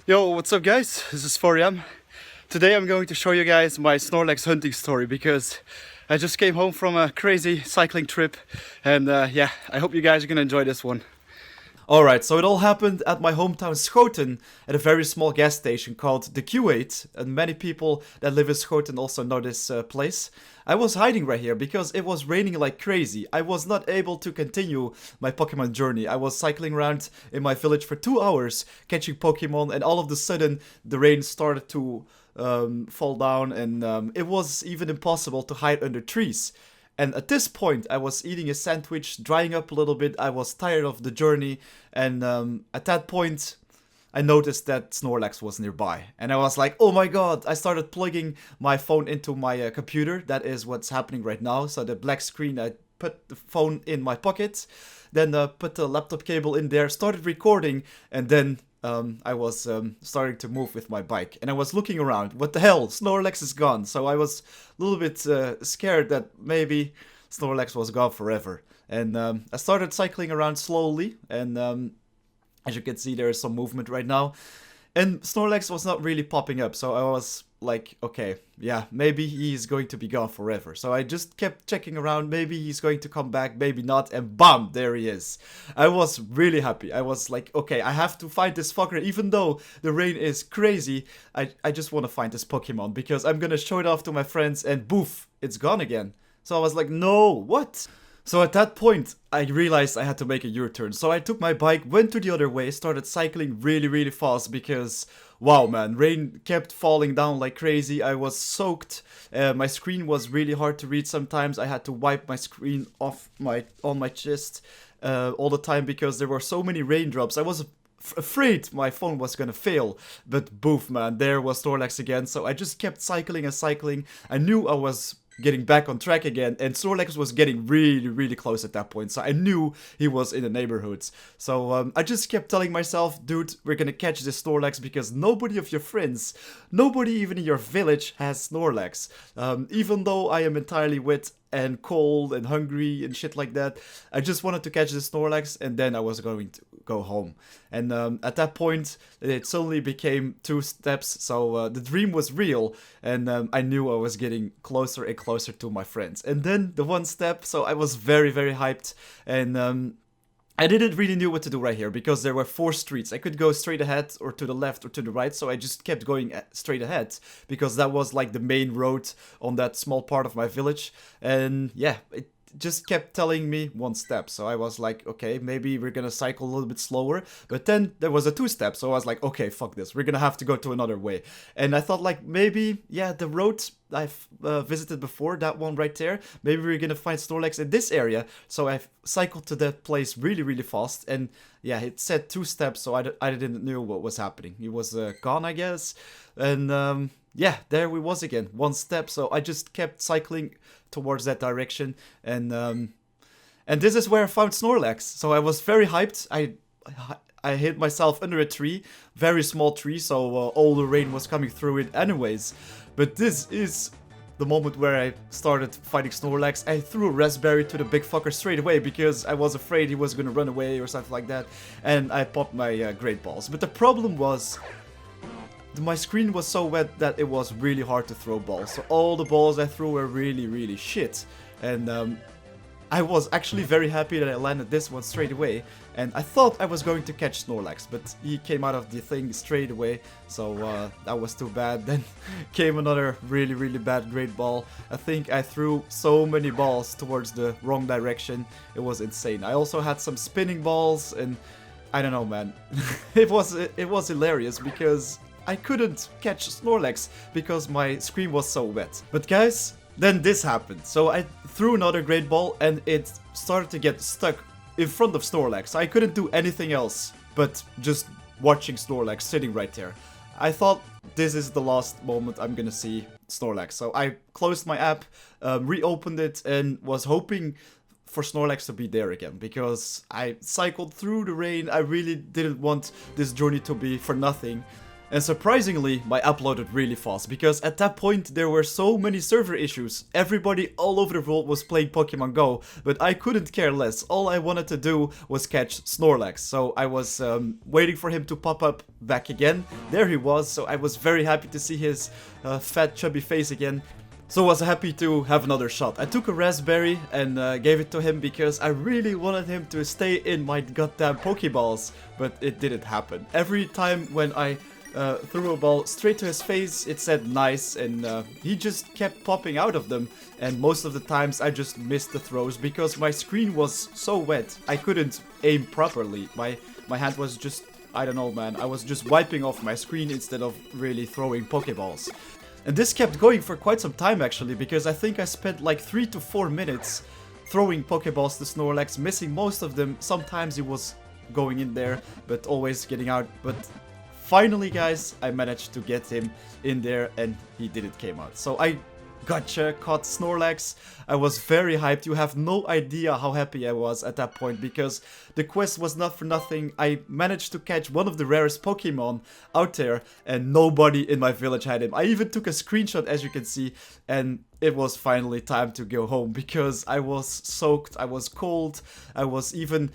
Yo, what's up guys? This is 4M. Today I'm going to show you guys my Snorlax hunting story because I just came home from a crazy cycling trip and yeah, I hope you guys are gonna enjoy this one. Alright, so it all happened at my hometown Schoten at a very small gas station called the Q8, and many people that live in Schoten also know this place. I was hiding right here because it was raining like crazy. I was not able to continue my Pokemon journey. I was cycling around in my village for 2 hours catching Pokemon, and all of a sudden the rain started to fall down, and it was even impossible to hide under trees. And at this point, I was eating a sandwich, drying up a little bit. I was tired of the journey, and at that point, I noticed that Snorlax was nearby. And I was like, oh my god! I started plugging my phone into my computer. That is what's happening right now. So the black screen, I put the phone in my pocket, then put the laptop cable in there, started recording, and then I was starting to move with my bike, and I was looking around. What the hell? Snorlax is gone. So I was a little bit scared that maybe Snorlax was gone forever. And I started cycling around slowly, and as you can see, there is some movement right now. And Snorlax was not really popping up, so I was like, okay, yeah, maybe he's going to be gone forever. So I just kept checking around, maybe he's going to come back, maybe not, and bam, there he is. I was really happy. I was like, okay, I have to find this fucker, even though the rain is crazy. I just want to find this Pokemon, because I'm gonna show it off to my friends, and boof, it's gone again. So I was like, no, what? So at that point, I realized I had to make a U-turn. So I took my bike, went to the other way, started cycling really fast because, wow man, rain kept falling down like crazy. I was soaked. My screen was really hard to read sometimes. I had to wipe my screen off on my chest all the time because there were so many raindrops. I was afraid my phone was gonna fail, but boof man, there was Snorlax again. So I just kept cycling and cycling. I knew I was getting back on track again, and Snorlax was getting really close at that point, so I knew he was in the neighborhoods. So I just kept telling myself, dude, we're gonna catch this Snorlax because nobody of your friends, nobody even in your village has Snorlax. Even though I am entirely wet and cold and hungry and shit like that, I just wanted to catch the Snorlax, and then I was going to go home. And at that point, it suddenly became 2 steps, so the dream was real, and I knew I was getting closer and closer to my friends. And then the 1 step, so I was very hyped, and I didn't really know what to do right here because there were 4 streets. I could go straight ahead or to the left or to the right, so I just kept going straight ahead because that was like the main road on that small part of my village. And yeah, it just kept telling me 1 step. So I was like, okay, maybe we're gonna cycle a little bit slower. But then there was a 2 step, so I was like, okay, fuck this. We're gonna have to go to another way. And I thought like maybe, yeah, the road I've visited before, that one right there, maybe we're gonna find Snorlax in this area. So I cycled to that place really fast, and yeah, it said 2 steps, so I didn't know what was happening. He was gone, I guess. And yeah, there we was again, 1 step. So I just kept cycling towards that direction, and this is where I found Snorlax. So I was very hyped. I hid myself under a tree, very small tree, so all the rain was coming through it anyways. But this is the moment where I started fighting Snorlax. I threw a raspberry to the big fucker straight away because I was afraid he was gonna run away or something like that, and I popped my great balls. But the problem was, my screen was so wet that it was really hard to throw balls. So all the balls I threw were really shit. And I was actually very happy that I landed this one straight away. And I thought I was going to catch Snorlax, but he came out of the thing straight away. So that was too bad. Then came another really bad great ball. I think I threw so many balls towards the wrong direction. It was insane. I also had some spinning balls, and I don't know, man. it was hilarious because I couldn't catch Snorlax because my screen was so wet. But guys, then this happened. So I threw another great ball and it started to get stuck in front of Snorlax. I couldn't do anything else but just watching Snorlax sitting right there. I thought this is the last moment I'm gonna see Snorlax. So I closed my app, reopened it, and was hoping for Snorlax to be there again because I cycled through the rain. I really didn't want this journey to be for nothing. And surprisingly, my uploaded really fast, because at that point there were so many server issues. Everybody all over the world was playing Pokemon Go, but I couldn't care less. All I wanted to do was catch Snorlax, so I was waiting for him to pop up back again. There he was, so I was very happy to see his fat chubby face again. So I was happy to have another shot. I took a raspberry and gave it to him because I really wanted him to stay in my goddamn Pokeballs, but it didn't happen. Every time when I threw a ball straight to his face, it said nice, and he just kept popping out of them, and most of the times I just missed the throws because my screen was so wet. I couldn't aim properly. My hand was just, I don't know, man, I was just wiping off my screen instead of really throwing Pokeballs. And this kept going for quite some time actually, because I think I spent like 3 to 4 minutes throwing Pokeballs to Snorlax, missing most of them. Sometimes he was going in there, but always getting out. But finally, guys, I managed to get him in there and he didn't came out. So I gotcha, caught Snorlax. I was very hyped. You have no idea how happy I was at that point, because the quest was not for nothing. I managed to catch one of the rarest Pokemon out there and nobody in my village had him. I even took a screenshot, as you can see, and it was finally time to go home because I was soaked, I was cold, I was even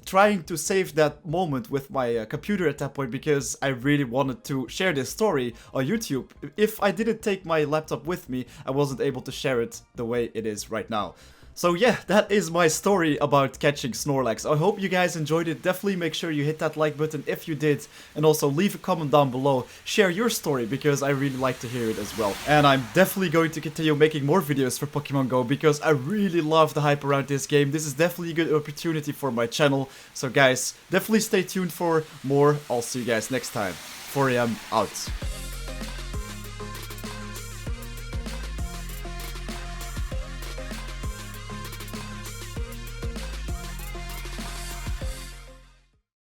trying to save that moment with my computer at that point because I really wanted to share this story on YouTube. If I didn't take my laptop with me, I wasn't able to share it the way it is right now. So yeah, that is my story about catching Snorlax. I hope you guys enjoyed it. Definitely make sure you hit that like button if you did. And also leave a comment down below. Share your story because I really like to hear it as well. And I'm definitely going to continue making more videos for Pokemon Go because I really love the hype around this game. This is definitely a good opportunity for my channel. So guys, definitely stay tuned for more. I'll see you guys next time. 4am out.